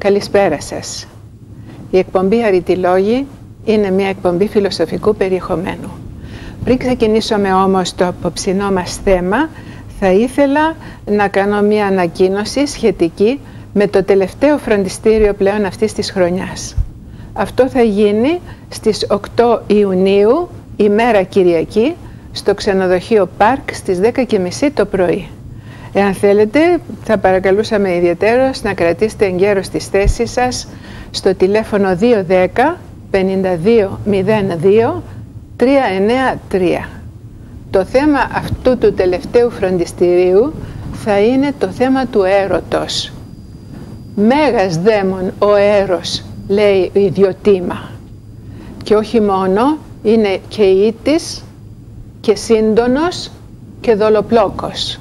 Καλησπέρα σας. Η εκπομπή Αριτιλόγοι είναι μια εκπομπή φιλοσοφικού περιεχομένου. Πριν ξεκινήσουμε όμως το απόψινό μας θέμα, θα ήθελα να κάνω μια ανακοίνωση σχετική με το τελευταίο φροντιστήριο πλέον αυτής της χρονιάς. Αυτό θα γίνει στις 8 Ιουνίου, ημέρα Κυριακή, στο ξενοδοχείο Πάρκ στις 10:30 το πρωί. Εάν θέλετε, θα παρακαλούσαμε ιδιαιτέρως να κρατήσετε εγκαίρως τις θέσεις σας στο τηλέφωνο 210 52 02 393. Το θέμα αυτού του τελευταίου φροντιστηρίου θα είναι το θέμα του έρωτος. Μέγας δαίμον ο έρος, λέει η Διωτήμα. Και όχι μόνο, είναι και ήτης και σύντονος και δολοπλόκος.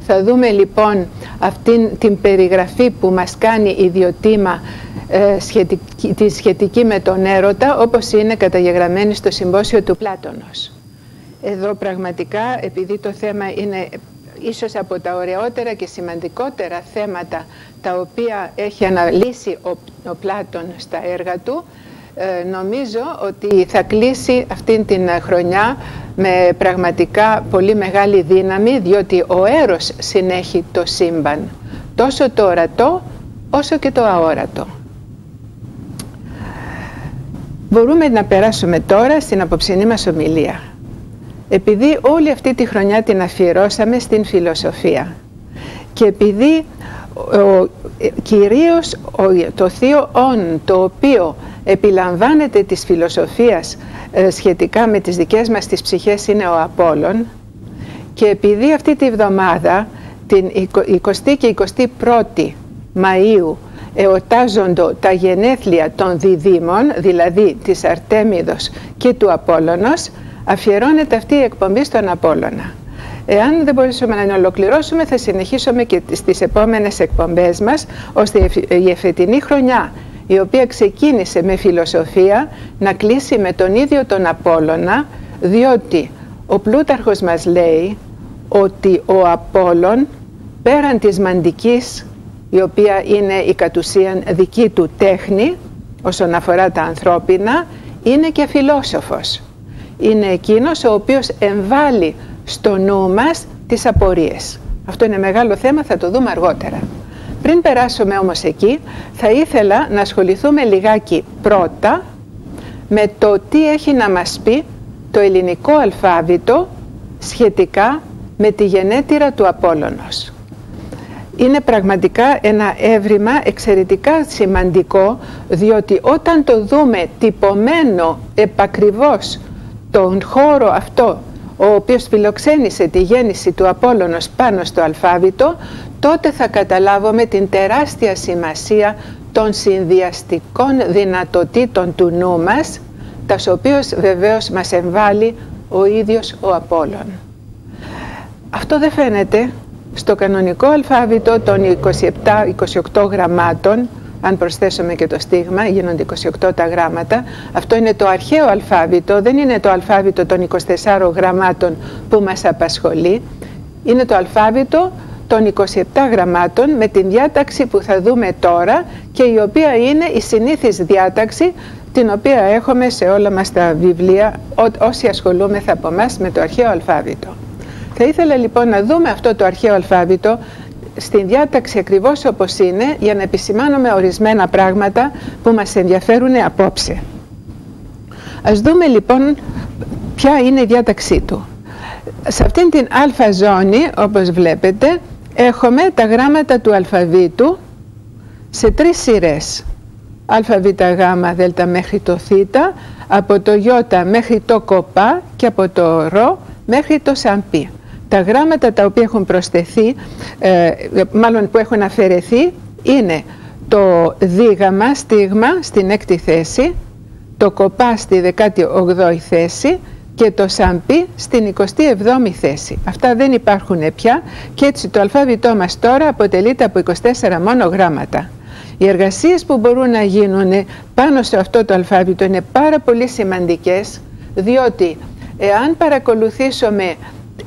Θα δούμε λοιπόν αυτήν την περιγραφή που μας κάνει η Διωτήμα τη σχετική με τον έρωτα, όπως είναι καταγεγραμμένη στο Συμπόσιο του Πλάτωνος. Εδώ πραγματικά, επειδή το θέμα είναι ίσως από τα ωραιότερα και σημαντικότερα θέματα τα οποία έχει αναλύσει ο Πλάτων στα έργα του, νομίζω ότι θα κλείσει αυτήν την χρονιά με πραγματικά πολύ μεγάλη δύναμη, διότι ο έρος συνέχει το σύμπαν, τόσο το ορατό όσο και το αόρατο. Μπορούμε να περάσουμε τώρα στην απόψινή μας ομιλία. Επειδή όλη αυτή τη χρονιά την αφιερώσαμε στην φιλοσοφία και επειδή κυρίως το Θείο Ον, το οποίο επιλαμβάνεται της φιλοσοφίας σχετικά με τις δικές μας τις ψυχές, είναι ο Απόλλων, και επειδή αυτή τη βδομάδα, την 20η και 21η Μαΐου, εορτάζονται τα γενέθλια των διδήμων, δηλαδή της Αρτέμιδος και του Απόλλωνος, αφιερώνεται αυτή η εκπομπή στον Απόλλωνα. Εάν δεν μπορέσουμε να ολοκληρώσουμε, θα συνεχίσουμε και στις επόμενες εκπομπές μας, ώστε η εφετινή χρονιά, η οποία ξεκίνησε με φιλοσοφία, να κλείσει με τον ίδιο τον Απόλλωνα, διότι ο Πλούταρχος μας λέει ότι ο Απόλλων, πέραν της μαντικής, η οποία είναι η κατ' ουσίαν δική του τέχνη όσον αφορά τα ανθρώπινα, είναι και φιλόσοφος. Είναι εκείνος ο οποίος εμβάλλει στο νου μας τις απορίες. Αυτό είναι μεγάλο θέμα, θα το δούμε αργότερα. Πριν περάσουμε όμως εκεί, θα ήθελα να ασχοληθούμε λιγάκι πρώτα με το τι έχει να μας πει το ελληνικό αλφάβητο σχετικά με τη γενέτειρα του Απόλλωνος. Είναι πραγματικά ένα έβριμα εξαιρετικά σημαντικό, διότι όταν το δούμε τυπωμένο επακριβώς τον χώρο αυτό, ο οποίος φιλοξένησε τη γέννηση του Απόλλωνος πάνω στο αλφάβητο, τότε θα καταλάβουμε την τεράστια σημασία των συνδυαστικών δυνατοτήτων του νου μας, τας οποίες βεβαίως μας εμβάλλει ο ίδιος ο Απόλλων. Αυτό δεν φαίνεται στο κανονικό αλφάβητο των 27-28 γραμμάτων. Αν προσθέσουμε και το στίγμα, γίνονται 28 τα γράμματα. Αυτό είναι το αρχαίο αλφάβητο, δεν είναι το αλφάβητο των 24 γραμμάτων που μας απασχολεί. Είναι το αλφάβητο των 27 γραμμάτων με την διάταξη που θα δούμε τώρα και η οποία είναι η συνήθις διάταξη την οποία έχουμε σε όλα μας τα βιβλία όσοι ασχολούμεθα από εμάς με το αρχαίο αλφάβητο. Θα ήθελα λοιπόν να δούμε αυτό το αρχαίο αλφάβητο στην διάταξη ακριβώς όπως είναι, για να επισημάνουμε ορισμένα πράγματα που μας ενδιαφέρουν απόψε. Ας δούμε λοιπόν ποια είναι η διάταξή του. Σε αυτήν την αλφα ζώνη, όπως βλέπετε, έχουμε τα γράμματα του αλφαβήτου σε τρεις σειρές. Α, Β, Γ, Δ μέχρι το Θ, από το Ι μέχρι το κοπά και από το Ρο μέχρι το Σαμπί. Τα γράμματα τα οποία έχουν προσθεθεί, μάλλον που έχουν αφαιρεθεί, είναι το δίγαμμα, στίγμα, στην 6η θέση, το κοπά στη 18η θέση και το σαμπί στην 27η θέση. Αυτά δεν υπάρχουν πια και έτσι το αλφάβητό μας τώρα αποτελείται από 24 μόνο γράμματα. Οι εργασίες που μπορούν να γίνουν πάνω σε αυτό το αλφάβητο είναι πάρα πολύ σημαντικές, διότι εάν παρακολουθήσουμε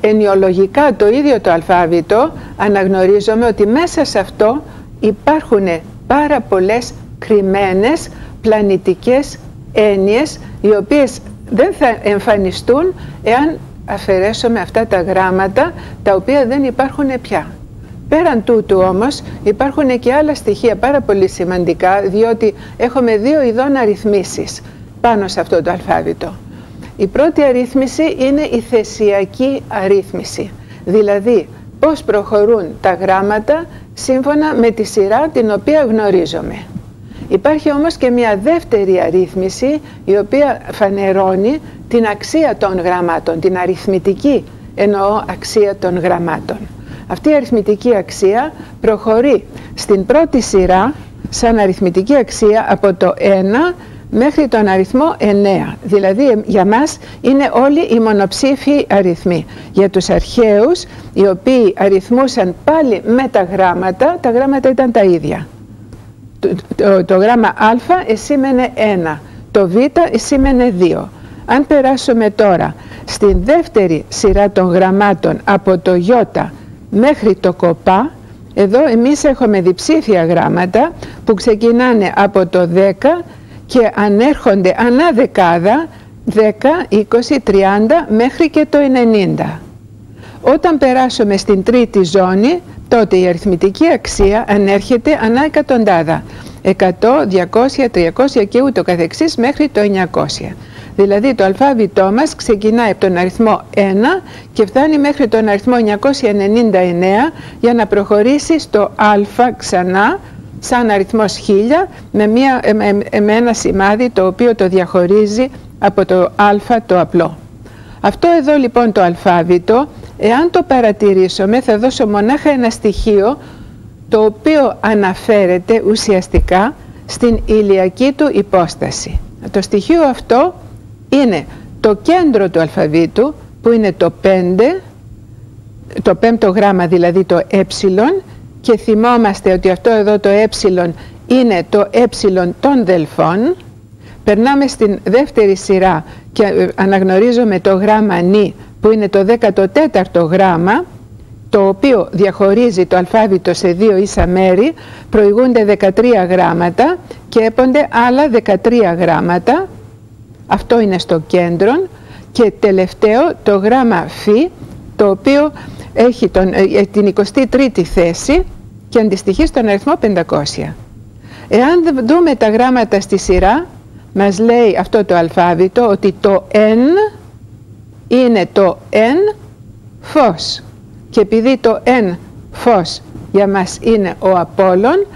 ενοιολογικά το ίδιο το αλφάβητο, αναγνωρίζουμε ότι μέσα σε αυτό υπάρχουν πάρα πολλές κρυμμένες πλανητικές έννοιες, οι οποίες δεν θα εμφανιστούν εάν αφαιρέσουμε αυτά τα γράμματα, τα οποία δεν υπάρχουν πια. Πέραν τούτου όμως υπάρχουν και άλλα στοιχεία πάρα πολύ σημαντικά, διότι έχουμε δύο ειδών αριθμίσεις πάνω σε αυτό το αλφάβητο. Η πρώτη αρρύθμιση είναι η θεσιακή αρρύθμιση, δηλαδή πώς προχωρούν τα γράμματα σύμφωνα με τη σειρά την οποία γνωρίζουμε. Υπάρχει όμως και μια δεύτερη αρρύθμιση, η οποία φανερώνει την αξία των γραμμάτων, την αριθμητική εννοώ αξία των γραμμάτων. Αυτή η αριθμητική αξία προχωρεί στην πρώτη σειρά σαν αριθμητική αξία από το 1 μέχρι τον αριθμό 9. Δηλαδή για μας είναι όλοι οι μονοψήφιοι αριθμοί. Για τους αρχαίους, οι οποίοι αριθμούσαν πάλι με τα γράμματα ήταν τα ίδια. Το γράμμα α σήμαινε 1, το β σήμαινε 2. Αν περάσουμε τώρα στην δεύτερη σειρά των γραμμάτων από το ι μέχρι το κοπά, εδώ εμείς έχουμε διψήφια γράμματα που ξεκινάνε από το 10 και ανέρχονται ανά δεκάδα 10, 20, 30 μέχρι και το 90. Όταν περάσουμε στην τρίτη ζώνη, τότε η αριθμητική αξία ανέρχεται ανά εκατοντάδα. 100, 200, 300 και ούτω καθεξής μέχρι το 900. Δηλαδή το αλφάβητό μας ξεκινάει από τον αριθμό 1 και φτάνει μέχρι τον αριθμό 999 για να προχωρήσει στο α ξανά σαν αριθμός 1000 με ένα σημάδι το οποίο το διαχωρίζει από το α το απλό. Αυτό εδώ λοιπόν το αλφάβητο, εάν το παρατηρήσουμε, θα δώσω μονάχα ένα στοιχείο το οποίο αναφέρεται ουσιαστικά στην ηλιακή του υπόσταση. Το στοιχείο αυτό είναι το κέντρο του αλφαβήτου, που είναι το 5, το πέμπτο γράμμα δηλαδή το ε, και θυμόμαστε ότι αυτό εδώ το ε είναι το ε των δελφών. Περνάμε στην δεύτερη σειρά και αναγνωρίζουμε το γράμμα νι, που είναι το 14ο γράμμα, το οποίο διαχωρίζει το αλφάβητο σε δύο ίσα μέρη. Προηγούνται 13 γράμματα και έπονται άλλα 13 γράμματα. Αυτό είναι στο κέντρο. Και τελευταίο το γράμμα φ, το οποίο έχει την 23η θέση και αντιστοιχεί στον αριθμό 500. Εάν δούμε τα γράμματα στη σειρά, μας λέει αυτό το αλφάβητο ότι το N είναι το N φως. Και επειδή το N φως για μας είναι ο Απόλλων,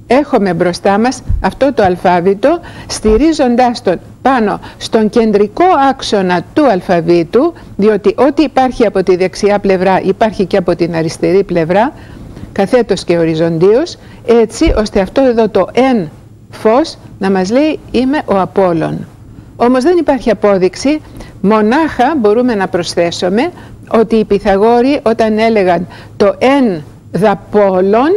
έχουμε μπροστά μας αυτό το αλφάβητο, στηρίζοντάς το πάνω στον κεντρικό άξονα του αλφαβήτου, διότι ό,τι υπάρχει από τη δεξιά πλευρά υπάρχει και από την αριστερή πλευρά, καθέτως και οριζοντίως, έτσι ώστε αυτό εδώ το N φως να μας λέει είμαι ο Απόλλων. Όμως δεν υπάρχει απόδειξη, μονάχα μπορούμε να προσθέσουμε ότι οι Πυθαγόροι όταν έλεγαν το N δαπόλλων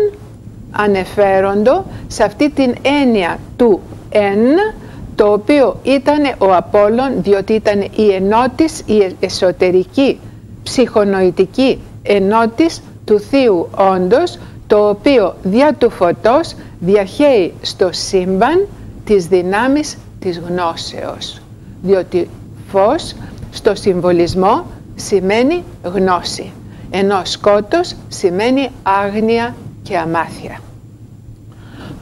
ανεφέροντο σε αυτή την έννοια του N, το οποίο ήταν ο Απόλλων, διότι ήταν η ενότης, η εσωτερική ψυχονοητική ενότης του Θείου όντως, το οποίο δια του φωτός διαχέει στο σύμπαν τις δυνάμεις της γνώσεως, διότι φως στο συμβολισμό σημαίνει γνώση, ενώ σκότος σημαίνει άγνοια και αμάθεια.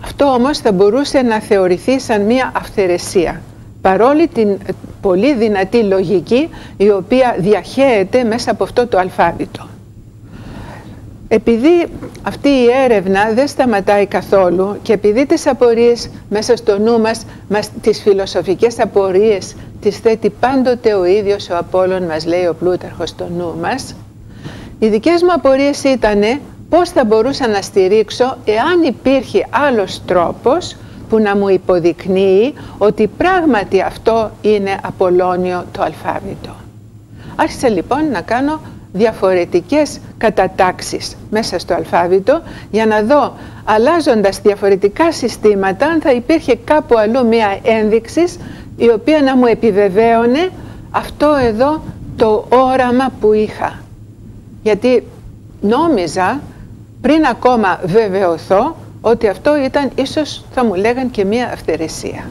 Αυτό όμως θα μπορούσε να θεωρηθεί σαν μία αυθαιρεσία, παρόλη την πολύ δυνατή λογική η οποία διαχέεται μέσα από αυτό το αλφάβητο. Επειδή αυτή η έρευνα δεν σταματάει καθόλου και επειδή τις απορίες μέσα στο νου μας τις φιλοσοφικές απορίες τις θέτει πάντοτε ο ίδιος ο Απόλλων, μας λέει ο Πλούταρχος στο νου μας, οι δικές μου απορίες ήτανε πώς θα μπορούσα να στηρίξω εάν υπήρχε άλλος τρόπος που να μου υποδεικνύει ότι πράγματι αυτό είναι Απολλώνιο το αλφάβητο. Άρχισα λοιπόν να κάνω διαφορετικές κατατάξεις μέσα στο αλφάβητο για να δω, αλλάζοντας διαφορετικά συστήματα, αν θα υπήρχε κάπου αλλού μία ένδειξη η οποία να μου επιβεβαίωνε αυτό εδώ το όραμα που είχα. Γιατί νόμιζα πριν ακόμα βεβαιωθώ ότι αυτό ήταν, ίσως θα μου λέγαν, και μία αυθαιρεσία.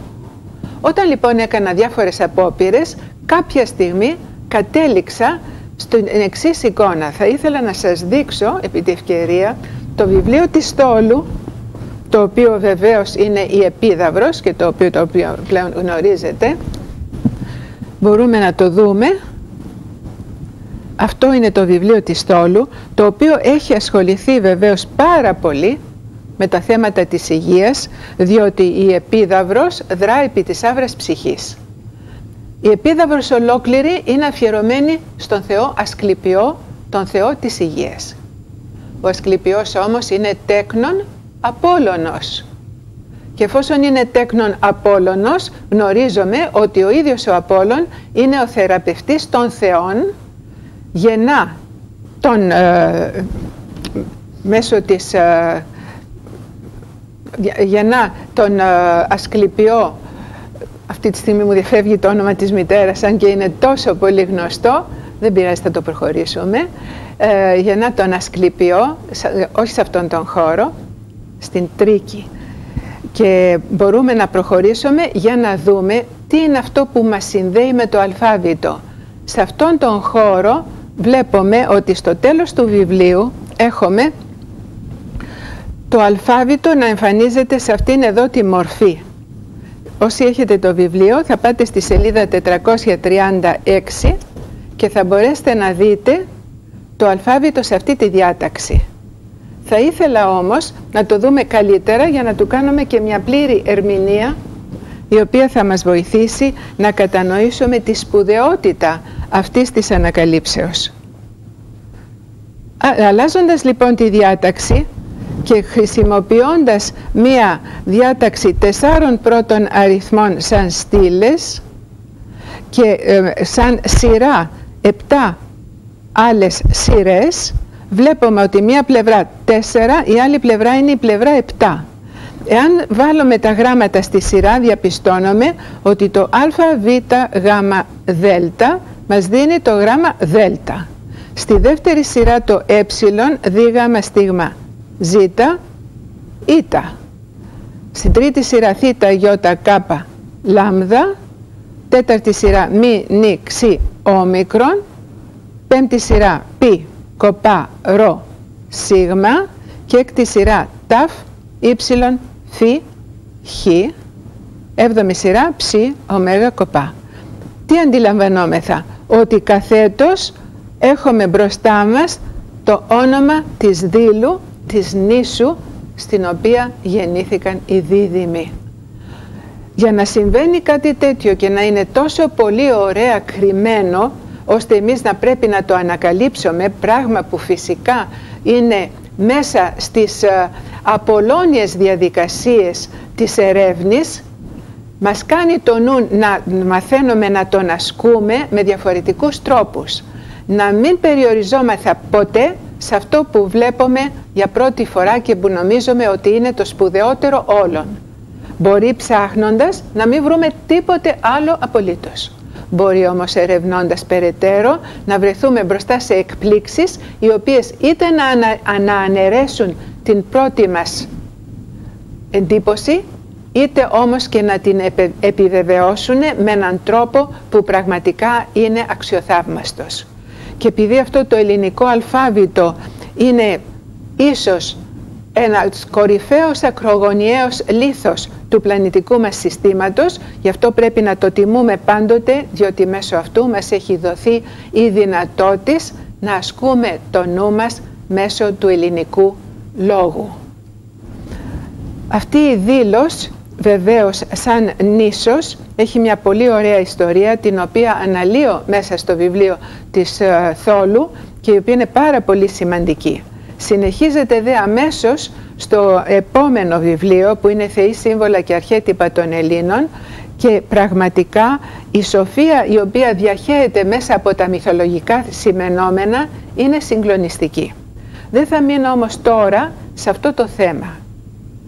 Όταν λοιπόν έκανα διάφορες απόπειρες, κάποια στιγμή κατέληξα στην εξής εικόνα. Θα ήθελα να σας δείξω, επί τη ευκαιρία, το βιβλίο της Στόλου, το οποίο βεβαίως είναι η Επίδαυρος και το οποίο πλέον γνωρίζετε. Μπορούμε να το δούμε. Αυτό είναι το βιβλίο της Στόλου, το οποίο έχει ασχοληθεί βεβαίως πάρα πολύ με τα θέματα της υγείας, διότι η Επίδαυρος δρά επί της άβρας ψυχής. Η Επίδαυρος ολόκληρη είναι αφιερωμένη στον Θεό Ασκληπιό, τον Θεό της υγείας. Ο Ασκληπιός όμως είναι τέκνον Απόλλωνος. Και εφόσον είναι τέκνον Απόλλωνος, γνωρίζουμε ότι ο ίδιος ο Απόλλων είναι ο θεραπευτής των θεών, γεννά τον, μέσω της, γεννά τον Ασκληπιό. Αυτή τη στιγμή μου διαφεύγει το όνομα της μητέρας, αν και είναι τόσο πολύ γνωστό, δεν πειράζει, θα το προχωρήσουμε. Γεννά τον Ασκληπιό, όχι σε αυτόν τον χώρο, στην Τρίκη. Και μπορούμε να προχωρήσουμε για να δούμε τι είναι αυτό που μας συνδέει με το αλφάβητο. Σε αυτόν τον χώρο βλέπουμε ότι στο τέλος του βιβλίου έχουμε το αλφάβητο να εμφανίζεται σε αυτήν εδώ τη μορφή. Όσοι έχετε το βιβλίο θα πάτε στη σελίδα 436 και θα μπορέσετε να δείτε το αλφάβητο σε αυτή τη διάταξη. Θα ήθελα όμως να το δούμε καλύτερα για να του κάνουμε και μια πλήρη ερμηνεία, η οποία θα μας βοηθήσει να κατανοήσουμε τη σπουδαιότητα αυτής της ανακαλύψεως. Αλλάζοντας λοιπόν τη διάταξη και χρησιμοποιώντας μία διάταξη 4 πρώτων αριθμών σαν στήλες και σαν σειρά 7 άλλες σειρές, βλέπουμε ότι μία πλευρά 4, η άλλη πλευρά είναι η πλευρά 7. Εάν βάλουμε τα γράμματα στη σειρά, διαπιστώνουμε ότι το α, β, γ, δ μας δίνει το γράμμα δ. Στη δεύτερη σειρά το ε, δ, γ, στίγμα ζ, η. Στην τρίτη σειρά θ, ι, κ, λάμδα. Τέταρτη σειρά μη, νι, ξ, όμικρον. Πέμπτη σειρά π, κοπά, ρο, σίγμα. Και έκτη σειρά ταφ, ύψιλον, φ, χ. Έβδομη σειρά ψ, ωμέγα, κοπά. Τι αντιλαμβανόμεθα? Ότι καθέτος έχουμε μπροστά μας το όνομα της Δήλου, της νήσου, στην οποία γεννήθηκαν οι δίδυμοι. Για να συμβαίνει κάτι τέτοιο και να είναι τόσο πολύ ωραία κρυμμένο, ώστε εμείς να πρέπει να το ανακαλύψουμε, πράγμα που φυσικά είναι μέσα στις απολώνιες διαδικασίες της ερεύνης, μας κάνει το νου να μαθαίνουμε να τον ασκούμε με διαφορετικούς τρόπους. Να μην περιοριζόμεθα ποτέ σε αυτό που βλέπουμε για πρώτη φορά και που νομίζουμε ότι είναι το σπουδαιότερο όλων. Μπορεί ψάχνοντας να μην βρούμε τίποτε άλλο απολύτως. Μπορεί όμως ερευνώντας περαιτέρω να βρεθούμε μπροστά σε εκπλήξεις, οι οποίες είτε να αναιρέσουν την πρώτη μας εντύπωση, είτε όμως και να την επιβεβαιώσουν με έναν τρόπο που πραγματικά είναι αξιοθαύμαστος. Και επειδή αυτό το ελληνικό αλφάβητο είναι ίσως ένας κορυφαίος ακρογωνιαίος λίθος του πλανητικού μας συστήματος, γι' αυτό πρέπει να το τιμούμε πάντοτε, διότι μέσω αυτού μας έχει δοθεί η δυνατότης να ασκούμε το νου μας μέσω του ελληνικού λόγου. Αυτή η δήλωση βεβαίως σαν νήσος έχει μια πολύ ωραία ιστορία, την οποία αναλύω μέσα στο βιβλίο της Θόλου και η οποία είναι πάρα πολύ σημαντική. Συνεχίζεται δε αμέσως στο επόμενο βιβλίο που είναι Θεοί σύμβολα και αρχέτυπα των Ελλήνων, και πραγματικά η σοφία η οποία διαχέεται μέσα από τα μυθολογικά σημενόμενα είναι συγκλονιστική. Δεν θα μείνω όμως τώρα σε αυτό το θέμα.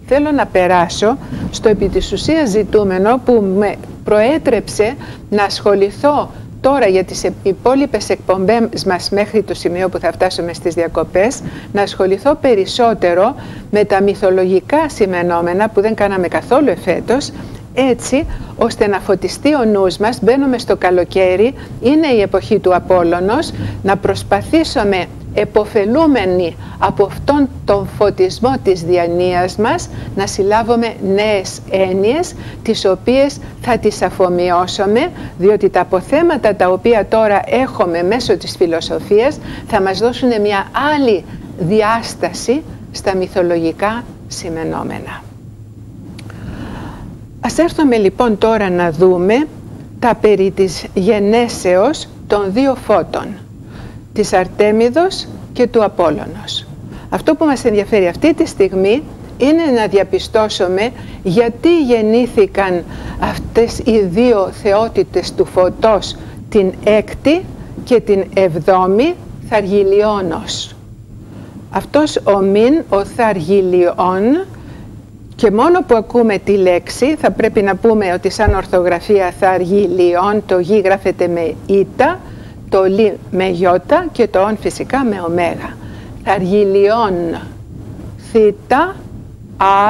Θέλω να περάσω στο επί της ουσίας ζητούμενο που με προέτρεψε να ασχοληθώ τώρα για τις υπόλοιπες εκπομπές μας μέχρι το σημείο που θα φτάσουμε στις διακοπές να ασχοληθώ περισσότερο με τα μυθολογικά σημενόμενα που δεν κάναμε καθόλου εφέτος, έτσι ώστε να φωτιστεί ο νους μας. Μπαίνουμε στο καλοκαίρι, είναι η εποχή του Απόλλωνος, να προσπαθήσουμε εποφελούμενοι από αυτόν τον φωτισμό της διανοίας μας να συλλάβουμε νέες έννοιες, τις οποίες θα τις αφομοιώσουμε, διότι τα αποθέματα τα οποία τώρα έχουμε μέσω της φιλοσοφίας θα μας δώσουν μια άλλη διάσταση στα μυθολογικά σημενόμενα. Ας έρθουμε λοιπόν τώρα να δούμε τα περί της γενέσεως των δύο φώτων, της Αρτέμιδος και του Απόλλωνος. Αυτό που μας ενδιαφέρει αυτή τη στιγμή είναι να διαπιστώσουμε γιατί γεννήθηκαν αυτές οι δύο θεότητες του φωτός, την έκτη και την εβδόμη Θαργυλιώνος. Αυτός ο Μην, ο Θαργυλιών, και μόνο που ακούμε τη λέξη θα πρέπει να πούμε ότι σαν ορθογραφία Θαργυλιών το γ γράφεται με ήτα, το λ με γιώτα και το ον φυσικά με ωμέγα. Θαργυλιών, θήτα,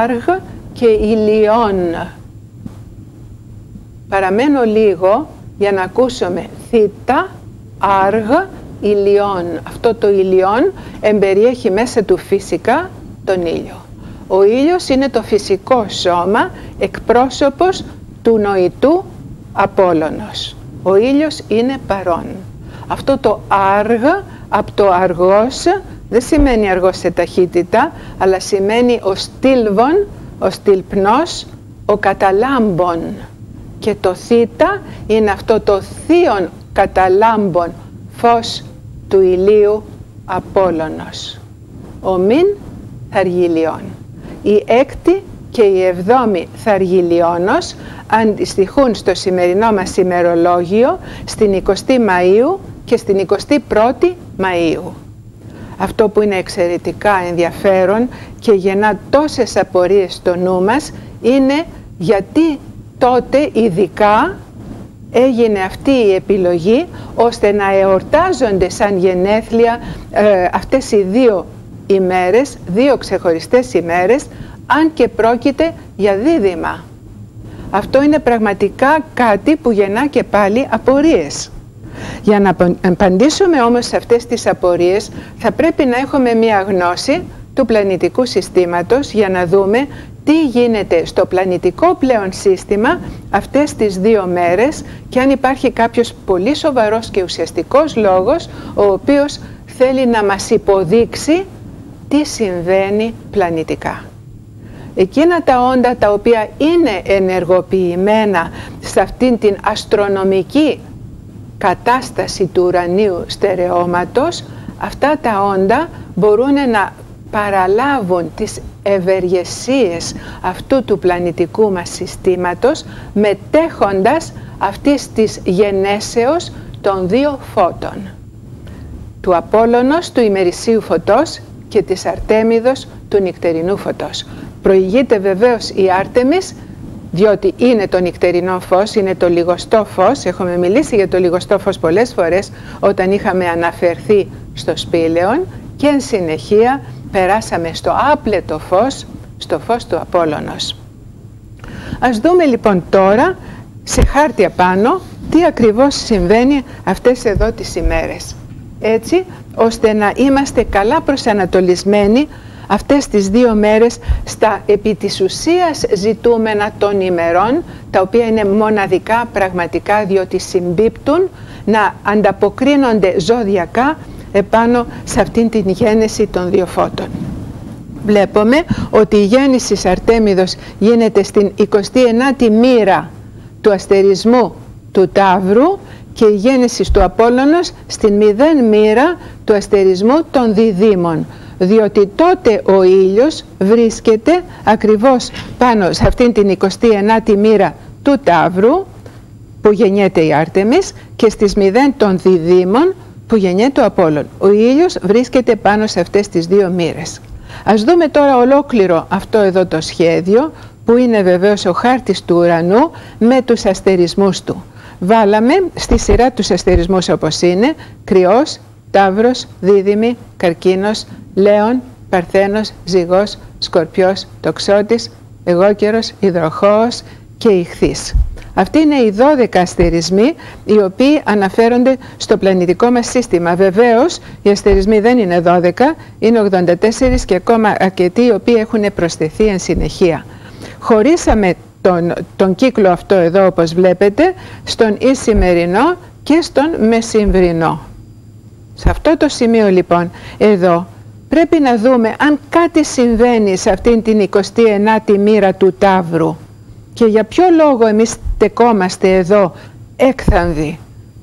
άργ και ηλιών. Παραμένω λίγο για να ακούσουμε θήτα, άργ, ηλιών. Αυτό το ηλιών εμπεριέχει μέσα του φυσικά τον ήλιο. Ο ήλιος είναι το φυσικό σώμα, εκπρόσωπος του νοητού Απόλλωνος. Ο ήλιος είναι παρόν. Αυτό το άργ, από το αργός, δεν σημαίνει αργός σε ταχύτητα, αλλά σημαίνει ο στήλβων, ο στυλπνός, ο καταλάμπων. Και το θήτα είναι αυτό το θείον καταλάμπων φως του ηλίου Απόλλωνος. Ο Μην Θαργυλιών. Η έκτη και η εβδόμη Θαργυλιώνος αντιστοιχούν στο σημερινό μας ημερολόγιο στην 20η Μαΐου και στην 21η Μαΐου. Αυτό που είναι εξαιρετικά ενδιαφέρον και γεννά τόσες απορίες στο νου μας είναι γιατί τότε ειδικά έγινε αυτή η επιλογή ώστε να εορτάζονται σαν γενέθλια αυτές οι δύο ημέρες, δύο ξεχωριστές ημέρες, αν και πρόκειται για δίδυμα. Αυτό είναι πραγματικά κάτι που γεννά και πάλι απορίες. Για να απαντήσουμε όμως σε αυτές τις απορίες θα πρέπει να έχουμε μία γνώση του πλανητικού συστήματος για να δούμε τι γίνεται στο πλανητικό πλέον σύστημα αυτές τις δύο μέρες και αν υπάρχει κάποιος πολύ σοβαρός και ουσιαστικός λόγος ο οποίος θέλει να μας υποδείξει τι συμβαίνει πλανητικά. Εκείνα τα όντα τα οποία είναι ενεργοποιημένα σε αυτήν την αστρονομική κατάσταση του ουρανίου στερεώματος, αυτά τα όντα μπορούν να παραλάβουν τις ευεργεσίες αυτού του πλανητικού μας συστήματος μετέχοντας αυτής της γενέσεως των δύο φώτων, του Απόλλωνος του ημερησίου φωτός και της Αρτέμιδος του νυχτερινού φωτός. Προηγείται βεβαίως η Άρτεμις, διότι είναι το νυχτερινό φως, είναι το λιγοστό φως. Έχουμε μιλήσει για το λιγοστό φως πολλές φορές όταν είχαμε αναφερθεί στο σπήλαιον και εν συνεχεία περάσαμε στο άπλετο φως, στο φως του Απόλλωνος. Ας δούμε λοιπόν τώρα σε χάρτη απάνω τι ακριβώς συμβαίνει αυτές εδώ τις ημέρες. Έτσι ώστε να είμαστε καλά προσανατολισμένοι αυτές τις δύο μέρες στα επί της ουσίας ζητούμενα των ημερών, τα οποία είναι μοναδικά πραγματικά διότι συμπίπτουν, να ανταποκρίνονται ζωδιακά επάνω σε αυτήν την γέννηση των δύο φώτων. Βλέπουμε ότι η γέννηση της Αρτέμιδος γίνεται στην 29η μοίρα του αστερισμού του Ταύρου και η γέννηση του Απόλλωνος στην 0 μοίρα του αστερισμού των Διδύμων, διότι τότε ο ήλιος βρίσκεται ακριβώς πάνω σε αυτήν την 29η μοίρα του Ταύρου που γεννιέται η Άρτεμις και στις 0 των Διδύμων που γεννιέται ο Απόλλων. Ο ήλιος βρίσκεται πάνω σε αυτές τις δύο μοίρες. Ας δούμε τώρα ολόκληρο αυτό εδώ το σχέδιο που είναι βεβαίως ο χάρτης του ουρανού με τους αστερισμούς του. βάλαμε στη σειρά τους αστερισμούς όπως είναι Κρυός, Ταύρος, Δίδυμη, Καρκίνος, Λέων, Παρθένος, Ζυγός, Σκορπιός, Τοξότης, Αιγόκερος, Υδροχόος και Ιχθύς. Αυτοί είναι οι 12 αστερισμοί οι οποίοι αναφέρονται στο πλανητικό μας σύστημα. Βεβαίως οι αστερισμοί δεν είναι 12, είναι 84 και ακόμα αρκετοί οι οποίοι έχουν προσθεθεί εν συνεχεία. Χωρίσαμε τον κύκλο αυτό εδώ όπως βλέπετε στον Ισημερινό και στον Μεσημβρινό. Σε αυτό το σημείο λοιπόν εδώ πρέπει να δούμε αν κάτι συμβαίνει σε αυτήν την 29η μοίρα του Ταύρου και για ποιο λόγο εμείς στεκόμαστε εδώ έκθανδοι.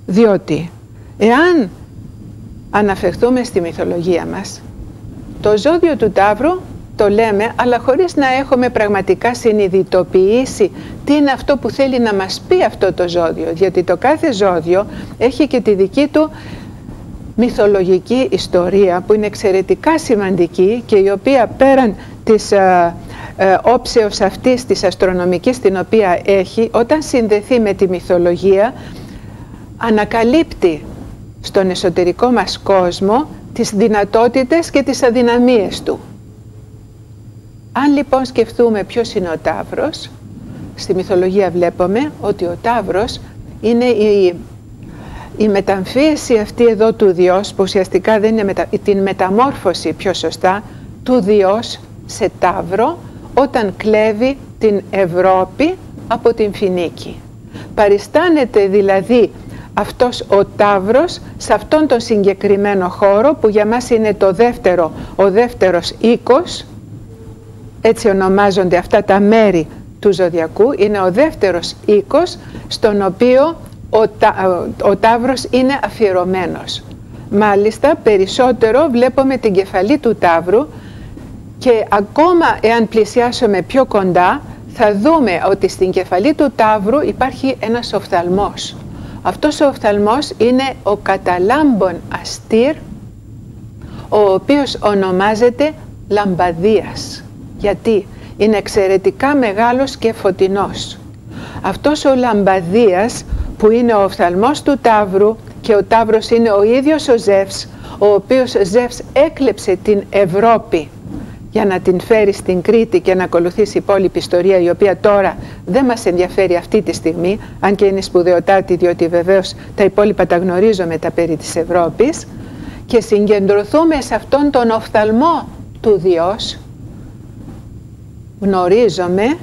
Διότι εάν αναφερθούμε στη μυθολογία μας, το ζώδιο του Ταύρου το λέμε, αλλά χωρίς να έχουμε πραγματικά συνειδητοποιήσει τι είναι αυτό που θέλει να μας πει αυτό το ζώδιο. Γιατί το κάθε ζώδιο έχει και τη δική του μυθολογική ιστορία που είναι εξαιρετικά σημαντική και η οποία πέραν της όψεως αυτής της αστρονομικής την οποία έχει, όταν συνδεθεί με τη μυθολογία ανακαλύπτει στον εσωτερικό μας κόσμο τις δυνατότητες και τις αδυναμίες του. Αν λοιπόν σκεφτούμε ποιος είναι ο Ταύρος, στη μυθολογία βλέπουμε ότι ο Ταύρος είναι η μεταμφίεση αυτή εδώ του Διός, που ουσιαστικά δεν είναι την μεταμόρφωση πιο σωστά του Διός σε Ταύρο, όταν κλέβει την Ευρώπη από την Φινίκη. Παριστάνεται δηλαδή αυτός ο Ταύρος σε αυτόν τον συγκεκριμένο χώρο που για μας είναι ο δεύτερος οίκος, έτσι ονομάζονται αυτά τα μέρη του ζωδιακού, είναι ο δεύτερος οίκος στον οποίο ο Ταύρος είναι αφιερωμένος. Μάλιστα περισσότερο βλέπουμε την κεφαλή του Ταύρου και ακόμα εάν πλησιάσουμε πιο κοντά θα δούμε ότι στην κεφαλή του Ταύρου υπάρχει ένας οφθαλμός. Αυτός ο οφθαλμός είναι ο καταλάμπων αστήρ, ο οποίος ονομάζεται Λαμπαδίας. Γιατί είναι εξαιρετικά μεγάλος και φωτεινός. Αυτός ο Λαμπαδίας που είναι ο οφθαλμός του Ταύρου και ο Ταύρος είναι ο ίδιος ο Ζεύς, ο οποίος Ζεύς έκλεψε την Ευρώπη για να την φέρει στην Κρήτη και να ακολουθήσει η υπόλοιπη ιστορία, η οποία τώρα δεν μας ενδιαφέρει αυτή τη στιγμή, αν και είναι σπουδαιοτάτη, διότι βεβαίως τα υπόλοιπα τα γνωρίζουμε τα περί της Ευρώπης, και συγκεντρωθούμε σε αυτόν τον οφθαλμό του Διός, γνωρίζουμε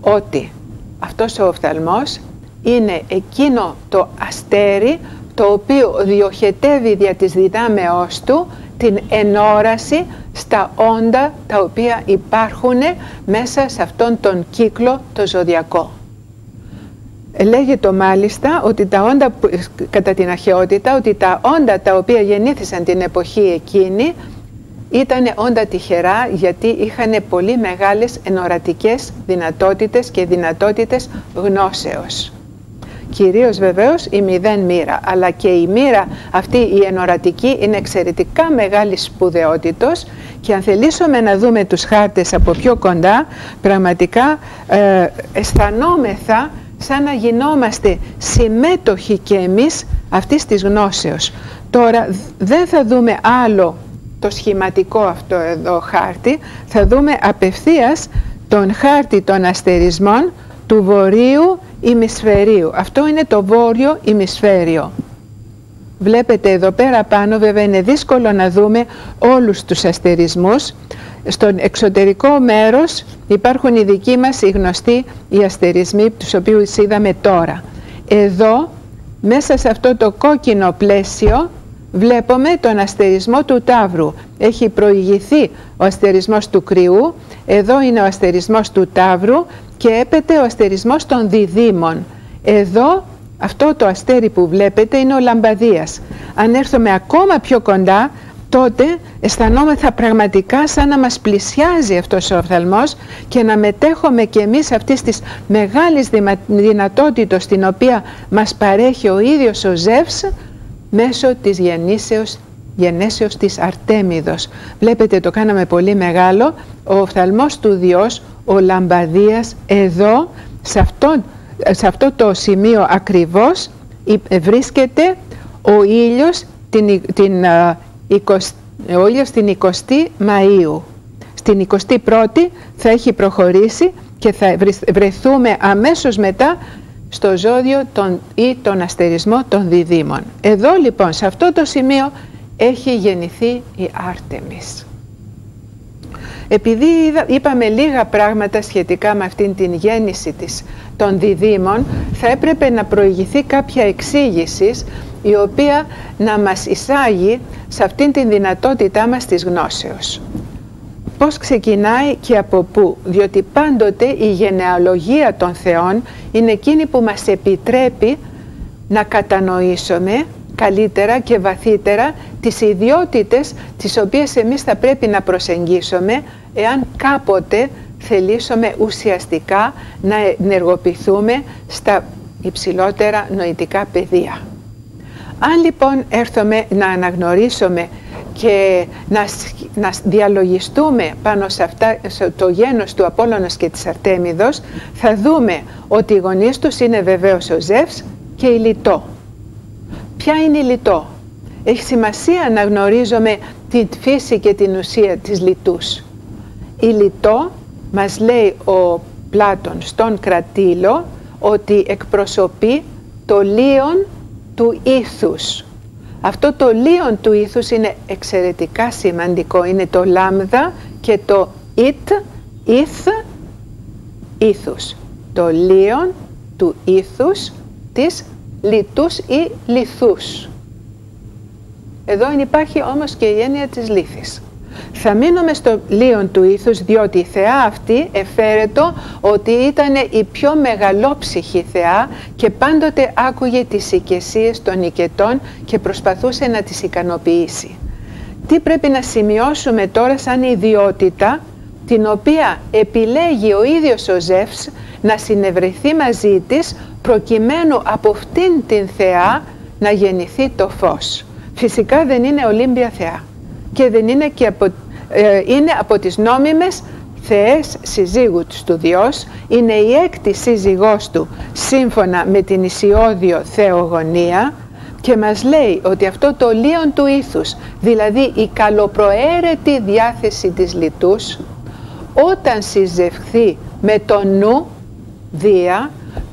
ότι αυτός ο οφθαλμός είναι εκείνο το αστέρι το οποίο διοχετεύει δια της δυνάμεώς του την ενόραση στα όντα τα οποία υπάρχουν μέσα σε αυτόν τον κύκλο το ζωδιακό. Λέγεται μάλιστα ότι τα όντα, κατά την αρχαιότητα, ότι τα όντα τα οποία γεννήθησαν την εποχή εκείνη ήταν όντα τυχερά, γιατί είχαν πολύ μεγάλες ενορατικές δυνατότητες και δυνατότητες γνώσεως. Κυρίως βεβαίως η μηδέν μοίρα, αλλά και η μοίρα αυτή η ενορατική είναι εξαιρετικά μεγάλη σπουδαιότητος, και αν θελήσουμε να δούμε τους χάρτες από πιο κοντά, πραγματικά αισθανόμεθα σαν να γινόμαστε συμμέτοχοι και εμείς αυτής της γνώσεως. Τώρα δεν θα δούμε άλλο το σχηματικό αυτό εδώ χάρτη, θα δούμε απευθείας τον χάρτη των αστερισμών του βορείου ημισφαιρίου. Αυτό είναι το βόρειο ημισφαίριο. Βλέπετε εδώ πέρα πάνω, βέβαια είναι δύσκολο να δούμε όλους τους αστερισμούς. Στον εξωτερικό μέρος υπάρχουν οι δικοί μας οι γνωστοί οι αστερισμοί, τους οποίους είδαμε τώρα. Εδώ μέσα σε αυτό το κόκκινο πλαίσιο βλέπουμε τον αστερισμό του Ταύρου. Έχει προηγηθεί ο αστερισμός του Κρυού, εδώ είναι ο αστερισμός του Ταύρου και έπεται ο αστερισμός των Διδύμων. Εδώ αυτό το αστέρι που βλέπετε είναι ο Λαμπαδίας. Αν έρθουμε ακόμα πιο κοντά, τότε αισθανόμεθα πραγματικά σαν να μας πλησιάζει αυτός ο οφθαλμός και να μετέχουμε και εμείς αυτής της μεγάλης δυνατότητας την οποία μας παρέχει ο ίδιος ο Ζεύς μέσω της γενέσεως της Αρτέμιδος. Βλέπετε, το κάναμε πολύ μεγάλο. Ο οφθαλμός του Διός, ο Λαμπαδίας, εδώ σε αυτό το σημείο ακριβώς βρίσκεται ο ήλιος την 20η Μαΐου. Στην 21η θα έχει προχωρήσει και θα βρεθούμε αμέσως μετά στο ζώδιο ή τον αστερισμό των Διδύμων. Εδώ λοιπόν, σε αυτό το σημείο, έχει γεννηθεί η Άρτεμις. Επειδή είπαμε λίγα πράγματα σχετικά με αυτήν την γέννηση των Διδύμων, θα έπρεπε να προηγηθεί κάποια εξήγηση η οποία να μας εισάγει σε αυτήν την δυνατότητά μας της γνώσεως. Πώς ξεκινάει και από πού? Διότι πάντοτε η γενεαλογία των θεών είναι εκείνη που μας επιτρέπει να κατανοήσουμε καλύτερα και βαθύτερα τις ιδιότητες τις οποίες εμείς θα πρέπει να προσεγγίσουμε εάν κάποτε θελήσουμε ουσιαστικά να ενεργοποιηθούμε στα υψηλότερα νοητικά πεδία. Αν λοιπόν έρθουμε να αναγνωρίσουμε και να διαλογιστούμε πάνω σε αυτά, το γένος του Απόλλωνος και της Αρτέμιδος, θα δούμε ότι οι γονείς τους είναι βεβαίως ο Ζεύς και η Λιτό. Ποια είναι η Λιτό? Έχει σημασία να γνωρίζουμε τη φύση και την ουσία της Λιτούς. Η Λιτό, μας λέει ο Πλάτων στον Κρατήλο, ότι εκπροσωπεί το λίον του ήθους. Αυτό το λίον του ήθους είναι εξαιρετικά σημαντικό. Είναι το λάμδα και το ήθους. Το λίον του ήθους της λιτούς ή λιθούς. Εδώ υπάρχει όμως και η έννοια της λύθης. Θα μείνουμε στο λίον του ήθους, διότι η θεά αυτή εφαίρετο ότι ήταν η πιο μεγαλόψυχη θεά και πάντοτε άκουγε τις οικεσίες των οικετών και προσπαθούσε να τις ικανοποιήσει. Τι πρέπει να σημειώσουμε τώρα σαν ιδιότητα, την οποία επιλέγει ο ίδιος ο Ζεύς να συνευρεθεί μαζί της, προκειμένου από αυτήν την θεά να γεννηθεί το φως. Φυσικά δεν είναι Ολύμπια θεά και δεν είναι και είναι από τις νόμιμες θεές συζύγου του Διός, είναι η έκτη σύζυγός του σύμφωνα με την Ισιώδιο θεογονία και μας λέει ότι αυτό το λίον του ήθους, δηλαδή η καλοπροαίρετη διάθεση της Λιτούς, όταν συζευχθεί με το νου Δία,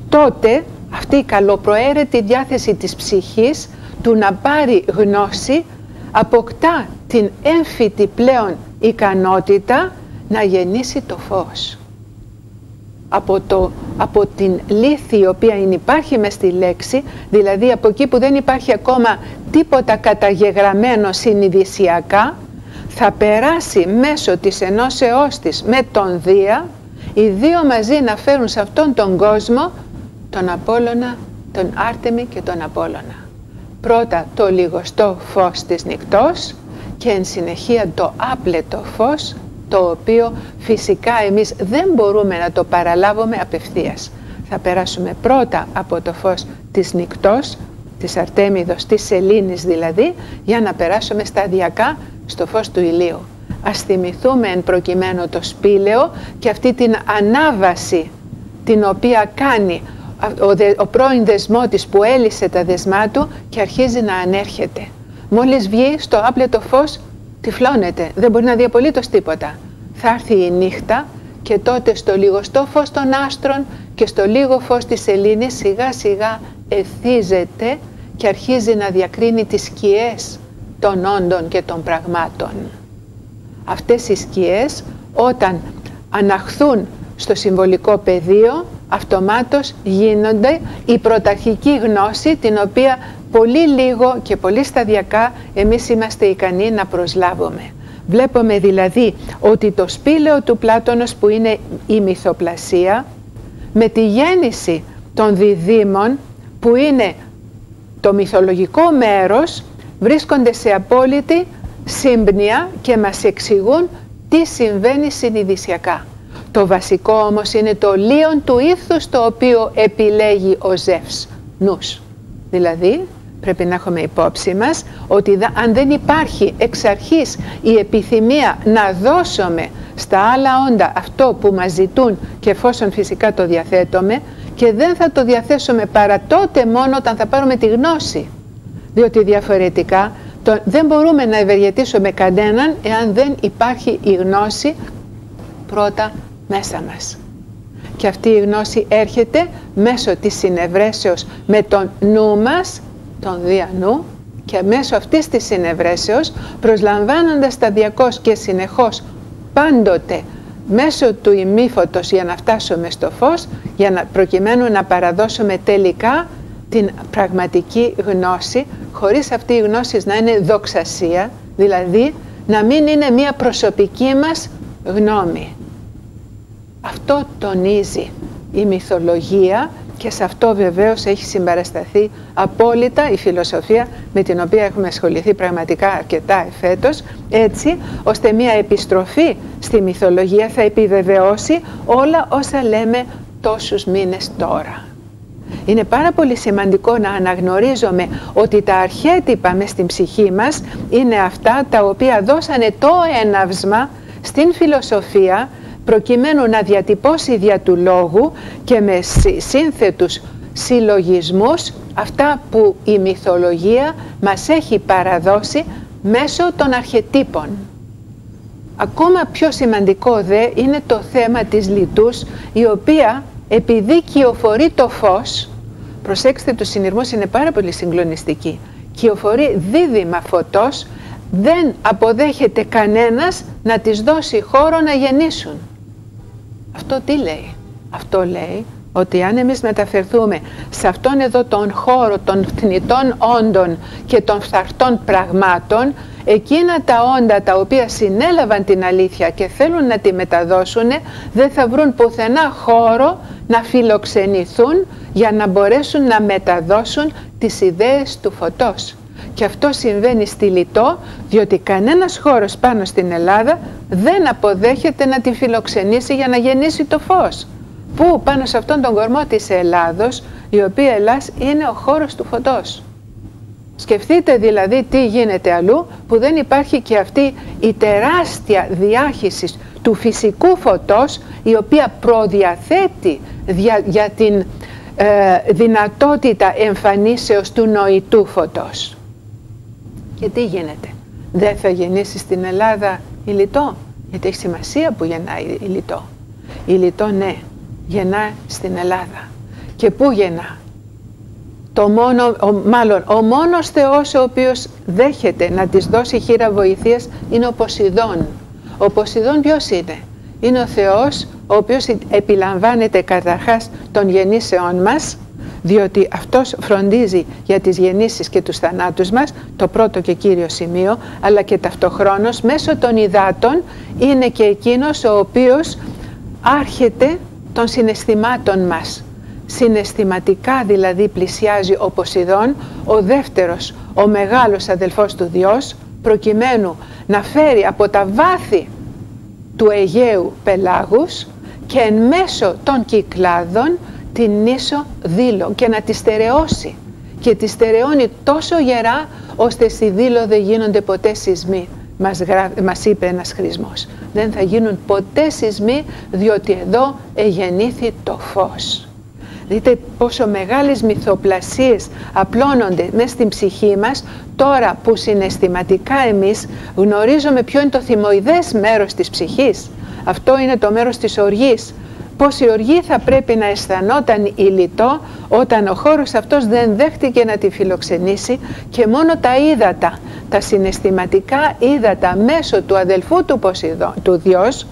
τότε αυτή η καλοπροαίρετη διάθεση της ψυχής του να πάρει γνώση αποκτά την έμφυτη πλέον ικανότητα να γεννήσει το φως. Από την λύθη η οποία υπάρχει μες στη λέξη, δηλαδή από εκεί που δεν υπάρχει ακόμα τίποτα καταγεγραμμένο συνειδησιακά, θα περάσει μέσω της ενώσεώς της με τον Δία, οι δύο μαζί να φέρουν σε αυτόν τον κόσμο τον Απόλλωνα, τον Άρτεμη και τον Απόλλωνα. Πρώτα το λιγοστό φως της νυκτός και εν συνεχεία το άπλετο φως, το οποίο φυσικά εμείς δεν μπορούμε να το παραλάβουμε απευθείας. Θα περάσουμε πρώτα από το φως της νυκτός, της Αρτέμιδος, της σελήνης δηλαδή, για να περάσουμε σταδιακά στο φως του ηλίου. Ας θυμηθούμε εν προκειμένου το σπήλαιο και αυτή την ανάβαση την οποία κάνει ο πρώην δεσμό της που έλυσε τα δεσμά του και αρχίζει να ανέρχεται. Μόλις βγει στο άπλετο φως, τυφλώνεται, δεν μπορεί να δει απολύτως τίποτα. Θα έρθει η νύχτα και τότε στο λιγοστό φως των άστρων και στο λίγο φως της σελήνης σιγά σιγά εθίζεται και αρχίζει να διακρίνει τις σκιές των όντων και των πραγμάτων. Αυτές οι σκιές όταν αναχθούν στο συμβολικό πεδίο, αυτομάτως γίνονται η πρωταρχική γνώση, την οποία πολύ λίγο και πολύ σταδιακά εμείς είμαστε ικανοί να προσλάβουμε. Βλέπουμε δηλαδή ότι το σπήλαιο του Πλάτωνος, που είναι η μυθοπλασία, με τη γέννηση των διδύμων που είναι το μυθολογικό μέρος, βρίσκονται σε απόλυτη σύμπνοια και μας εξηγούν τι συμβαίνει συνειδησιακά. Το βασικό όμως είναι το λίον του ήθους, το οποίο επιλέγει ο Ζεύς, νους. Δηλαδή πρέπει να έχουμε υπόψη μας ότι αν δεν υπάρχει εξ αρχής η επιθυμία να δώσουμε στα άλλα όντα αυτό που μας ζητούν, και εφόσον φυσικά το διαθέτουμε, και δεν θα το διαθέσουμε παρά τότε μόνο όταν θα πάρουμε τη γνώση, διότι διαφορετικά δεν μπορούμε να ευεργετήσουμε κανέναν εάν δεν υπάρχει η γνώση πρώτα μέσα μας. Και αυτή η γνώση έρχεται μέσω της συνευρέσεως με τον νου μας, τον διανού, και μέσω αυτής της συνευρέσεως, προσλαμβάνοντας σταδιακώς και συνεχώς πάντοτε μέσω του ημίφωτος για να φτάσουμε στο φως, προκειμένου να παραδώσουμε τελικά την πραγματική γνώση, χωρίς αυτή η γνώση να είναι δοξασία, δηλαδή να μην είναι μια προσωπική μας γνώμη. Αυτό τονίζει η μυθολογία και σε αυτό βεβαίως έχει συμπαρασταθεί απόλυτα η φιλοσοφία με την οποία έχουμε ασχοληθεί πραγματικά αρκετά εφέτος, έτσι ώστε μια επιστροφή στη μυθολογία θα επιβεβαιώσει όλα όσα λέμε τόσους μήνες τώρα. Είναι πάρα πολύ σημαντικό να αναγνωρίζουμε ότι τα αρχέτυπα μες στην ψυχή μας είναι αυτά τα οποία δώσανε το έναυσμα στην φιλοσοφία προκειμένου να διατυπώσει δια του λόγου και με σύνθετους συλλογισμούς αυτά που η μυθολογία μας έχει παραδώσει μέσω των αρχετύπων. Ακόμα πιο σημαντικό δε είναι το θέμα της λιτούς, η οποία επειδή κυοφορεί το φως, προσέξτε τους συνειρμούς, είναι πάρα πολύ συγκλονιστικοί, κυοφορεί δίδυμα φωτός, δεν αποδέχεται κανένας να της δώσει χώρο να γεννήσουν. Αυτό τι λέει? Αυτό λέει ότι αν εμείς μεταφερθούμε σε αυτόν εδώ τον χώρο των θνητών όντων και των φθαρτών πραγμάτων, εκείνα τα όντα τα οποία συνέλαβαν την αλήθεια και θέλουν να τη μεταδώσουν, δεν θα βρουν πουθενά χώρο να φιλοξενηθούν για να μπορέσουν να μεταδώσουν τις ιδέες του φωτός. Και αυτό συμβαίνει στη Λιτό, διότι κανένας χώρος πάνω στην Ελλάδα δεν αποδέχεται να τη φιλοξενήσει για να γεννήσει το φως. Πού? Πάνω σε αυτόν τον κορμό της Ελλάδος, η οποία Ελλάς είναι ο χώρος του φωτός. Σκεφτείτε δηλαδή τι γίνεται αλλού που δεν υπάρχει και αυτή η τεράστια διάχυση του φυσικού φωτός, η οποία προδιαθέτει για την δυνατότητα εμφανίσεως του νοητού φωτός. Και τι γίνεται? Δεν θα γεννήσει στην Ελλάδα η Λιτό? Γιατί έχει σημασία που γεννάει η Λιτό. Η Λιτό, ναι, γεννά στην Ελλάδα. Και πού γεννά? Ο μόνος Θεός ο οποίος δέχεται να της δώσει χείρα βοηθείας είναι ο Ποσειδών. Ο Ποσειδών ποιος είναι? Είναι ο Θεός ο οποίος επιλαμβάνεται καταρχάς των γεννήσεών μας, διότι αυτός φροντίζει για τις γεννήσεις και τους θανάτους μας, το πρώτο και κύριο σημείο, αλλά και ταυτοχρόνως μέσω των υδάτων είναι και εκείνος ο οποίος άρχεται των συναισθημάτων μας. Συναισθηματικά δηλαδή πλησιάζει ο Ποσειδών, ο δεύτερος, ο μεγάλος αδελφός του Διός, προκειμένου να φέρει από τα βάθη του Αιγαίου πελάγους και εν μέσω των Κυκλάδων την νήσο Δήλο και να τη στερεώσει. Και τη στερεώνει τόσο γερά ώστε στη Δήλο δεν γίνονται ποτέ σεισμοί. Μας είπε ένας χρησμός. Δεν θα γίνουν ποτέ σεισμοί, διότι εδώ εγεννήθη το φως. Δείτε πόσο μεγάλες μυθοπλασίες απλώνονται μέσα στην ψυχή μας τώρα που συναισθηματικά εμείς γνωρίζουμε ποιο είναι το θυμοειδές μέρος της ψυχής. Αυτό είναι το μέρος της οργής. Πώς η οργή θα πρέπει να αισθανόταν η Λιτό όταν ο χώρος αυτός δεν δέχτηκε να τη φιλοξενήσει και μόνο τα ύδατα, τα συναισθηματικά ύδατα μέσω του αδελφού του Ποσειδών, του Διός,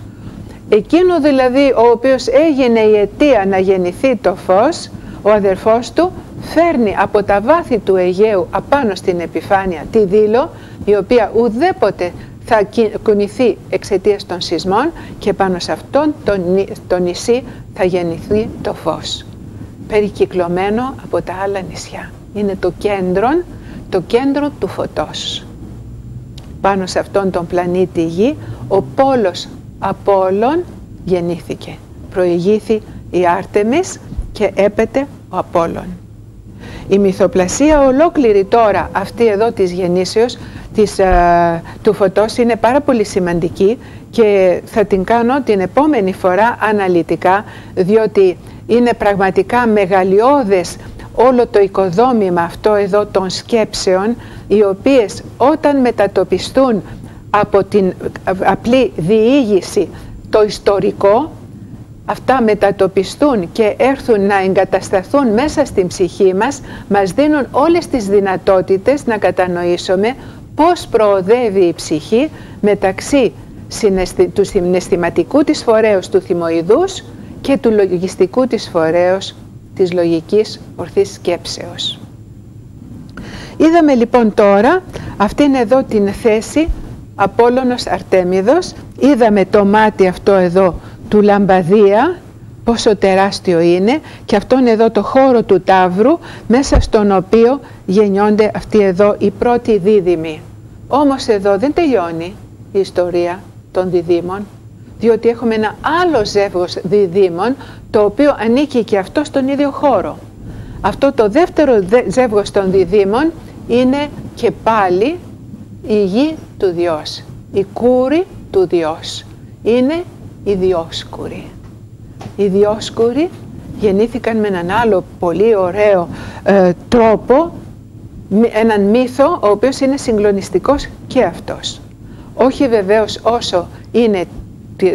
εκείνο δηλαδή ο οποίος έγινε η αιτία να γεννηθεί το φως, ο αδελφός του φέρνει από τα βάθη του Αιγαίου απάνω στην επιφάνεια τη Δήλο, η οποία ουδέποτε θα κουνηθεί εξαιτίας των σεισμών και πάνω σε αυτόν το νησί θα γεννηθεί το φως. Περικυκλωμένο από τα άλλα νησιά. Είναι το κέντρο του φωτός. Πάνω σε αυτόν τον πλανήτη Γη ο πόλος Απόλλων γεννήθηκε. Προηγήθη η Άρτεμις και έπεται ο Απόλλων. Η μυθοπλασία ολόκληρη τώρα αυτή εδώ της γεννήσεως του φωτός είναι πάρα πολύ σημαντική και θα την κάνω την επόμενη φορά αναλυτικά, διότι είναι πραγματικά μεγαλειώδες όλο το οικοδόμημα αυτό εδώ των σκέψεων, οι οποίες όταν μετατοπιστούν από την απλή διήγηση το ιστορικό, αυτά μετατοπιστούν και έρθουν να εγκατασταθούν μέσα στην ψυχή μας δίνουν όλες τις δυνατότητες να κατανοήσουμε πώς προοδεύει η ψυχή μεταξύ του συναισθηματικού της φορέως του θυμοειδούς και του λογιστικού της φορέως της λογικής ορθής σκέψεως. Είδαμε λοιπόν τώρα αυτήν εδώ την θέση Απόλλωνος Αρτέμιδος, είδαμε το μάτι αυτό εδώ του Λαμπαδία, πόσο τεράστιο είναι, και αυτόν εδώ το χώρο του Ταύρου, μέσα στον οποίο γεννιόνται αυτοί εδώ οι πρώτοι δίδυμοι. Όμως εδώ δεν τελειώνει η ιστορία των διδύμων, διότι έχουμε ένα άλλο ζεύγος διδύμων, το οποίο ανήκει και αυτό στον ίδιο χώρο. Αυτό το δεύτερο ζεύγος των διδύμων είναι και πάλι η γη του Διός, η κούρη του Διός. Είναι οι Διόσκουροι. Οι Διόσκουροι γεννήθηκαν με έναν άλλο πολύ ωραίο τρόπο, έναν μύθο ο οποίος είναι συγκλονιστικός και αυτός. Όχι βεβαίως όσο είναι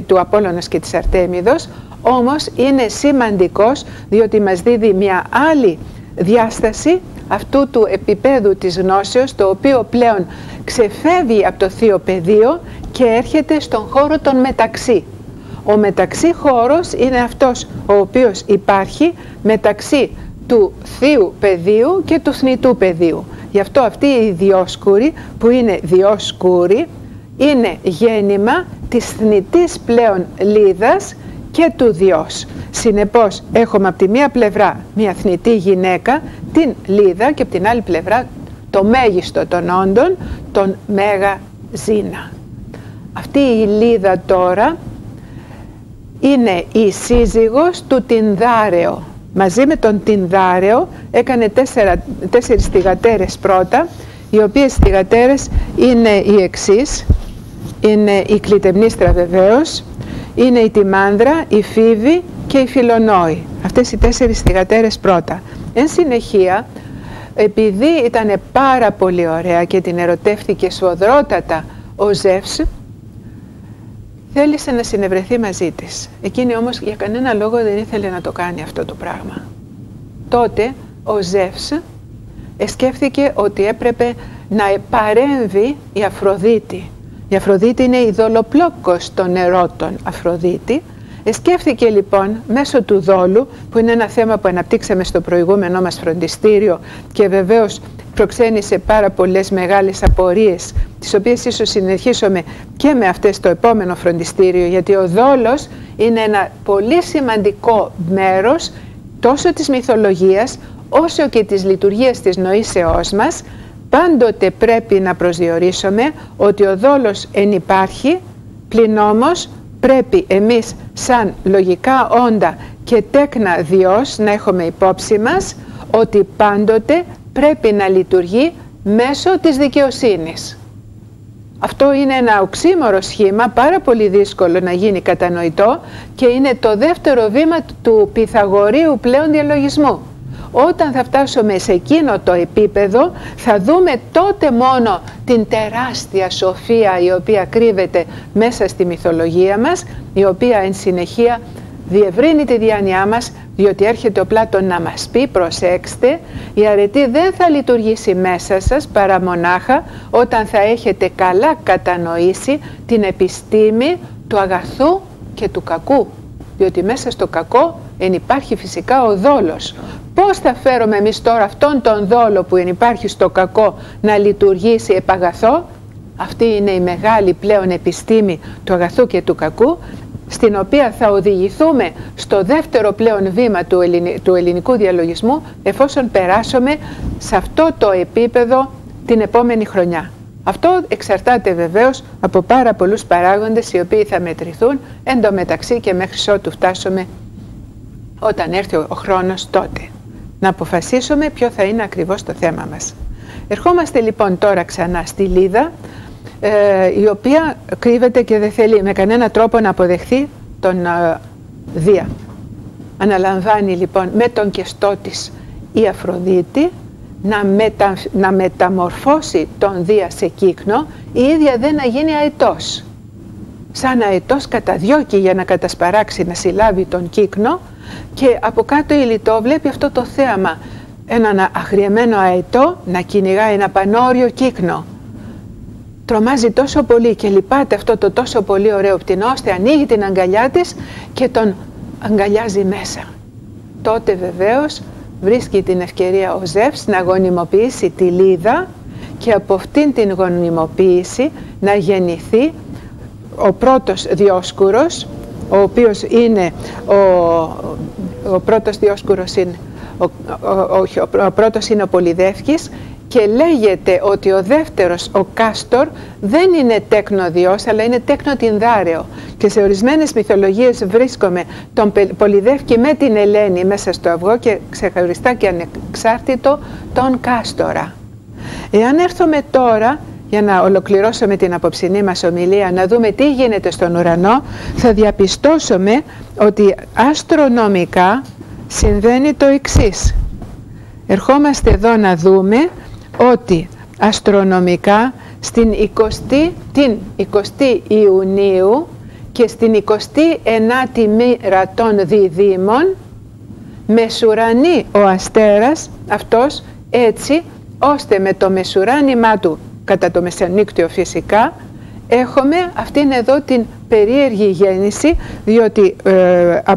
του Απόλλωνας και της Αρτέμιδος, όμως είναι σημαντικός διότι μας δίδει μια άλλη διάσταση αυτού του επίπεδου της γνώσεως, το οποίο πλέον ξεφεύγει από το θείο πεδίο και έρχεται στον χώρο των μεταξύ. Ο μεταξύ χώρος είναι αυτός ο οποίος υπάρχει μεταξύ του θείου πεδίου και του θνητού πεδίου. Γι' αυτό αυτοί οι Διόσκουροι, που είναι Διόσκουροι, είναι γέννημα της θνητής πλέον λίδας και του Διός. Συνεπώς έχουμε από τη μία πλευρά μια θνητή γυναίκα, την λίδα, και από την άλλη πλευρά το μέγιστο των όντων, τον Μέγα Ζήνα. Αυτή η λίδα τώρα είναι η σύζυγος του Τινδάρεο. Μαζί με τον Τινδάρεο έκανε τέσσερις θυγατέρες πρώτα, οι οποίες θυγατέρες είναι οι εξής. Είναι η Κλητεμνίστρα βεβαίως, είναι η Τιμάνδρα, η Φίβη και η Φιλονόη. Αυτές οι τέσσερις θυγατέρες πρώτα. Εν συνεχεία, επειδή ήταν πάρα πολύ ωραία και την ερωτεύτηκε σφοδρότατα ο Ζεύς, θέλησε να συνευρεθεί μαζί της. Εκείνη όμως για κανένα λόγο δεν ήθελε να το κάνει αυτό το πράγμα. Τότε ο Ζεύς σκέφτηκε ότι έπρεπε να παρέμβει η Αφροδίτη. Η Αφροδίτη είναι η δολοπλόκος των ερώτων Αφροδίτη. Σκέφτηκε λοιπόν μέσω του δόλου, που είναι ένα θέμα που αναπτύξαμε στο προηγούμενο μας φροντιστήριο και βεβαίως προξένησε πάρα πολλές μεγάλες απορίες, τις οποίες ίσως συνεχίσουμε και με αυτές στο επόμενο φροντιστήριο, γιατί ο δόλος είναι ένα πολύ σημαντικό μέρος τόσο της μυθολογίας όσο και της λειτουργίας της νοήσεώς μας. Πάντοτε πρέπει να προσδιορίσουμε ότι ο δόλος εν υπάρχει, πλην όμως πρέπει εμείς σαν λογικά όντα και τέκνα Διός να έχουμε υπόψη μας ότι πάντοτε πρέπει να λειτουργεί μέσω της δικαιοσύνης. Αυτό είναι ένα οξύμορο σχήμα, πάρα πολύ δύσκολο να γίνει κατανοητό και είναι το δεύτερο βήμα του Πυθαγορείου πλέον διαλογισμού. Όταν θα φτάσουμε σε εκείνο το επίπεδο θα δούμε τότε μόνο την τεράστια σοφία η οποία κρύβεται μέσα στη μυθολογία μας, η οποία εν συνεχεία διευρύνει τη διάνοιά μας, διότι έρχεται ο Πλάτων να μας πει, προσέξτε, η αρετή δεν θα λειτουργήσει μέσα σας παρά μονάχα όταν θα έχετε καλά κατανοήσει την επιστήμη του αγαθού και του κακού, διότι μέσα στο κακό εν υπάρχει φυσικά ο δόλος. Πώς θα φέρουμε εμείς τώρα αυτόν τον δόλο που εν υπάρχει στο κακό να λειτουργήσει επ' αγαθό? Αυτή είναι η μεγάλη πλέον επιστήμη του αγαθού και του κακού, στην οποία θα οδηγηθούμε στο δεύτερο πλέον βήμα του ελληνικού διαλογισμού, εφόσον περάσουμε σε αυτό το επίπεδο την επόμενη χρονιά. Αυτό εξαρτάται βεβαίως από πάρα πολλούς παράγοντες, οι οποίοι θα μετρηθούν εντωμεταξύ και μέχρι ότου φτάσουμε, όταν έρθει ο χρόνος τότε, να αποφασίσουμε ποιο θα είναι ακριβώς το θέμα μας. Ερχόμαστε λοιπόν τώρα ξανά στη Λίδα, η οποία κρύβεται και δεν θέλει με κανένα τρόπο να αποδεχθεί τον Δία. Αναλαμβάνει λοιπόν με τον κεστό της η Αφροδίτη να μεταμορφώσει τον Δία σε κύκνο, η ίδια δεν να γίνει αετός. Σαν αετός καταδιώκει για να κατασπαράξει, να συλλάβει τον κύκνο, και από κάτω η Λιτό βλέπει αυτό το θέαμα, έναν αγριεμένο αετό να κυνηγάει ένα πανόριο κύκνο. Τρομάζει τόσο πολύ και λυπάται αυτό το τόσο πολύ ωραίο πτηνό, ώστε ανοίγει την αγκαλιά της και τον αγκαλιάζει μέσα. Τότε βεβαίως βρίσκει την ευκαιρία ο Ζεύς να γονιμοποιήσει τη Λίδα και από αυτήν την γονιμοποίηση να γεννηθεί ο πρώτος Διόσκουρος, ο οποίος είναι ο πρώτος Διόσκουρος είναι ο πρώτος είναι ο Πολυδεύκης, και λέγεται ότι ο δεύτερος, ο Κάστορ, δεν είναι τέκνο Διός, αλλά είναι τέκνο Τινδάρεο, και σε ορισμένες μυθολογίες βρίσκουμε τον Πολυδεύκη με την Ελένη μέσα στο αυγό και ξεχωριστά και ανεξάρτητο τον Κάστορα. Εάν έρθουμε τώρα, για να ολοκληρώσουμε την απόψινή μας ομιλία, να δούμε τι γίνεται στον ουρανό, θα διαπιστώσουμε ότι αστρονομικά συμβαίνει το εξής. Ερχόμαστε εδώ να δούμε ότι αστρονομικά στην 20η Ιουνίου και στην 29η μοίρα των Διδήμων μεσουρανεί ο αστέρας αυτός έτσι, ώστε με το μεσουράνημά του, κατά το μεσανύκτιο φυσικά, έχουμε αυτήν εδώ την περίεργη γέννηση, διότι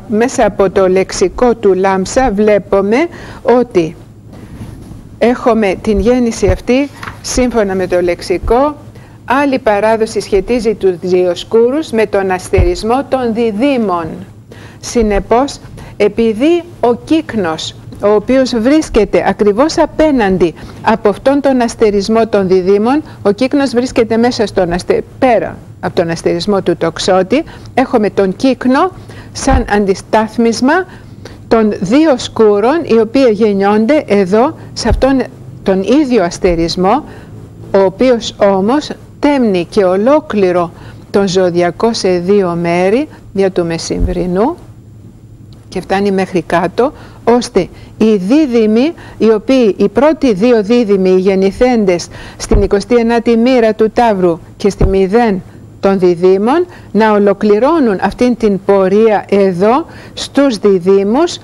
μέσα από το λεξικό του Λάμψα βλέπουμε ότι έχουμε την γέννηση αυτή σύμφωνα με το λεξικό. Άλλη παράδοση σχετίζει τους Διοσκούρους με τον αστερισμό των Διδήμων. Συνεπώς, επειδή ο κύκνος, ο οποίος βρίσκεται ακριβώς απέναντι από αυτόν τον αστερισμό των Διδήμων, ο κύκνος βρίσκεται μέσα πέρα από τον αστερισμό του τοξότη, έχουμε τον κύκνο σαν αντιστάθμισμα των δύο σκούρων, οι οποίοι γεννιόνται εδώ σε αυτόν τον ίδιο αστερισμό, ο οποίος όμως τέμνει και ολόκληρο τον ζωδιακό σε δύο μέρη δια του μεσημβρινού και φτάνει μέχρι κάτω, ώστε οι δίδυμοι, οι πρώτοι δύο δίδυμοι, οι γεννηθέντες στην 29η μοίρα του Ταύρου και στη 0 των Διδήμων, να ολοκληρώνουν αυτήν την πορεία εδώ στους Διδήμους,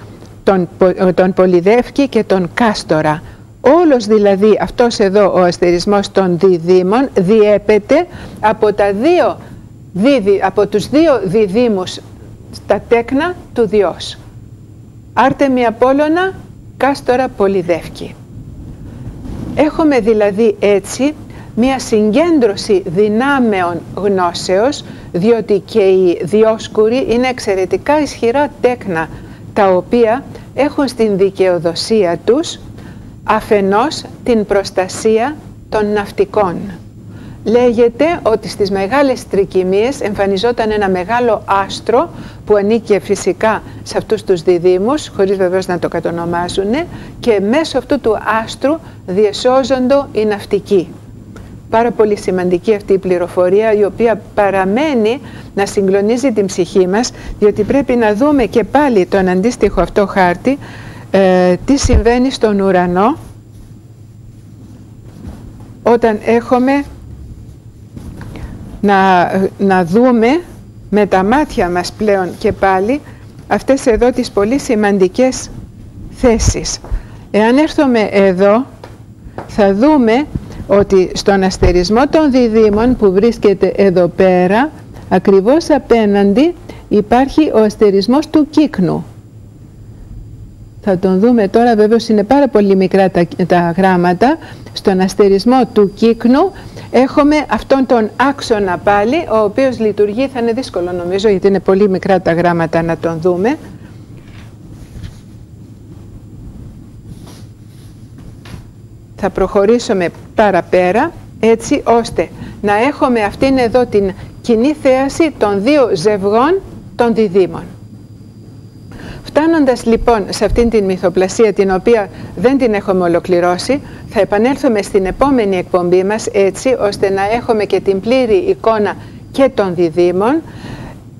τον Πολυδεύκη και τον Κάστορα. Όλος δηλαδή αυτός εδώ ο αστερισμός των Διδήμων διέπεται από τους δύο Διδήμους στα τέκνα του Διός. Άρτεμη Απόλλωνα, Κάστορα, Πολυδεύκη. Έχουμε δηλαδή έτσι μια συγκέντρωση δυνάμεων γνώσεως, διότι και οι Διόσκουροι είναι εξαιρετικά ισχυρά τέκνα, τα οποία έχουν στην δικαιοδοσία τους αφενός την προστασία των ναυτικών. Λέγεται ότι στις μεγάλες τρικυμίες εμφανιζόταν ένα μεγάλο άστρο που ανήκε φυσικά σε αυτούς τους Διδήμους, χωρίς βεβαίως να το κατονομάζουν, και μέσω αυτού του άστρου διεσώζονται οι ναυτικοί. Πάρα πολύ σημαντική αυτή η πληροφορία, η οποία παραμένει να συγκλονίζει την ψυχή μας, διότι πρέπει να δούμε και πάλι τον αντίστοιχο αυτό χάρτη, τι συμβαίνει στον ουρανό όταν έχουμε να δούμε με τα μάτια μας πλέον και πάλι αυτές εδώ τις πολύ σημαντικές θέσεις. Εάν έρθουμε εδώ, θα δούμε ότι στον αστερισμό των Διδήμων που βρίσκεται εδώ πέρα, ακριβώς απέναντι υπάρχει ο αστερισμός του κύκνου. Θα τον δούμε τώρα, βέβαιως είναι πάρα πολύ μικρά τα γράμματα. Στον αστερισμό του κύκνου έχουμε αυτόν τον άξονα πάλι, ο οποίος λειτουργεί, θα είναι δύσκολο νομίζω γιατί είναι πολύ μικρά τα γράμματα να τον δούμε. Θα προχωρήσουμε παραπέρα, έτσι ώστε να έχουμε αυτήν εδώ την κοινή θέαση των δύο ζευγών των Διδήμων. Φτάνοντας λοιπόν σε αυτήν την μυθοπλασία, την οποία δεν την έχουμε ολοκληρώσει, θα επανέλθουμε στην επόμενη εκπομπή μας, έτσι ώστε να έχουμε και την πλήρη εικόνα και των διδήμων.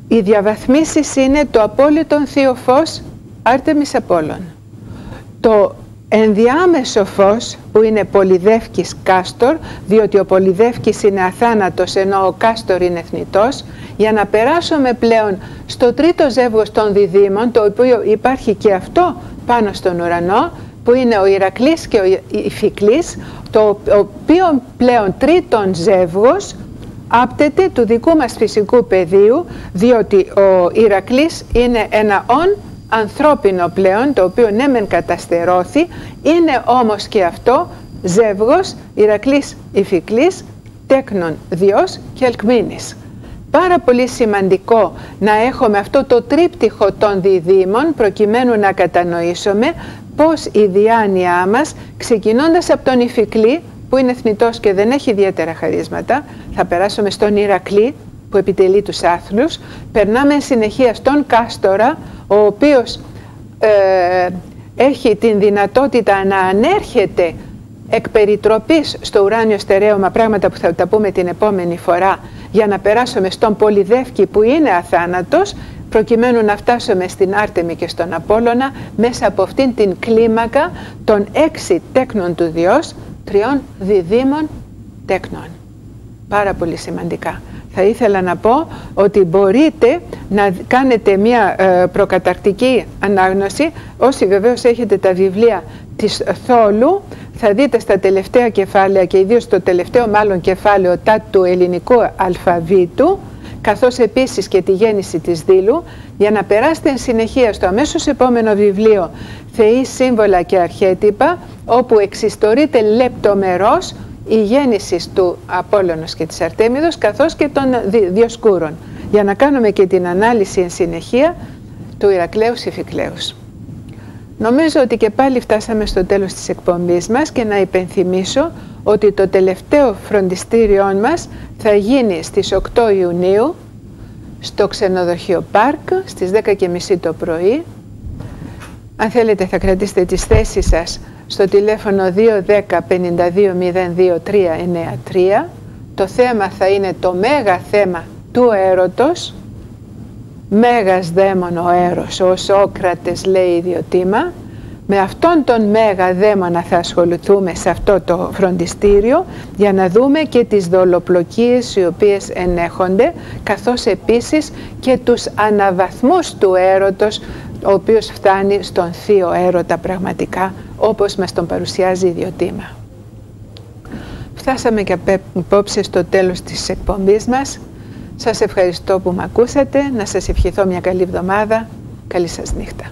Οι διαβαθμίσεις είναι το απόλυτον θείο φως, Άρτεμις Απόλλων. Το ενδιάμεσο φως που είναι Πολυδεύκης Κάστορ, διότι ο Πολυδεύκης είναι αθάνατος ενώ ο Κάστορ είναι θνητός, για να περάσουμε πλέον στο τρίτο ζεύγος των διδήμων, το οποίο υπάρχει και αυτό πάνω στον ουρανό, που είναι ο Ηρακλής και ο Ιφικλής, το οποίο πλέον τρίτον ζεύγος άπτεται του δικού μας φυσικού πεδίου, διότι ο Ηρακλής είναι ένα ον ανθρώπινο πλέον, το οποίο ναι μεν καταστερώθη, είναι όμως και αυτό ζεύγος Ηρακλής Ιφικλής, τέκνον Διός και Αλκμήνης. Πάρα πολύ σημαντικό να έχουμε αυτό το τρίπτυχο των διδήμων, προκειμένου να κατανοήσουμε πως η διάνοιά μας, ξεκινώντας από τον Ιφικλή, που είναι θνητός και δεν έχει ιδιαίτερα χαρίσματα, θα περάσουμε στον Ηρακλή, που επιτελεί τους άθλους, περνάμε εν συνεχεία στον Κάστορα, ο οποίος έχει την δυνατότητα να ανέρχεται εκ περιτροπής στο ουράνιο στερέωμα, πράγματα που θα τα πούμε την επόμενη φορά, για να περάσουμε στον Πολυδεύκη που είναι αθάνατος, προκειμένου να φτάσουμε στην Άρτεμη και στον Απόλλωνα μέσα από αυτήν την κλίμακα των 6 τέκνων του Διός, 3 διδήμων τέκνων. Πάρα πολύ σημαντικά. Θα ήθελα να πω ότι μπορείτε να κάνετε μια προκαταρκτική ανάγνωση, όσοι βεβαίως έχετε τα βιβλία της Θόλου, θα δείτε στα τελευταία κεφάλαια και ιδίως στο τελευταίο μάλλον κεφάλαιο του ελληνικού αλφαβήτου, καθώς επίσης και τη γέννηση της Δήλου, για να περάσετε εν συνεχεία στο αμέσως επόμενο βιβλίο Θεοί, Σύμβολα και Αρχέτυπα, όπου εξιστορείται λεπτομερώς η γέννηση του Απόλλωνος και της Αρτέμιδος, καθώς και των Διοσκούρων, για να κάνουμε και την ανάλυση εν συνεχεία του Ηρακλέους Ιφικλέους. Νομίζω ότι και πάλι φτάσαμε στο τέλος της εκπομπής μας και να υπενθυμίσω ότι το τελευταίο φροντιστήριό μας θα γίνει στις 8 Ιουνίου στο ξενοδοχείο Πάρκ στις 10:30 το πρωί. Αν θέλετε θα κρατήσετε τις θέσεις σας στο τηλέφωνο 210 52 02 393. Το θέμα θα είναι το μέγα θέμα του έρωτος. Μέγας δαίμον ο έρος, ο Σόκρατες λέει ιδιωτήμα. Με αυτόν τον μέγα δαίμονα θα ασχοληθούμε σε αυτό το φροντιστήριο, για να δούμε και τις δολοπλοκίες οι οποίες ενέχονται, καθώς επίσης και τους αναβαθμούς του έρωτος, ο οποίος φτάνει στον θείο έρωτα πραγματικά, όπως μας τον παρουσιάζει ιδιωτήμα. Φτάσαμε και απόψε στο τέλος της εκπομπής μας. Σας ευχαριστώ που με ακούσατε, να σας ευχηθώ μια καλή εβδομάδα, καλή σας νύχτα.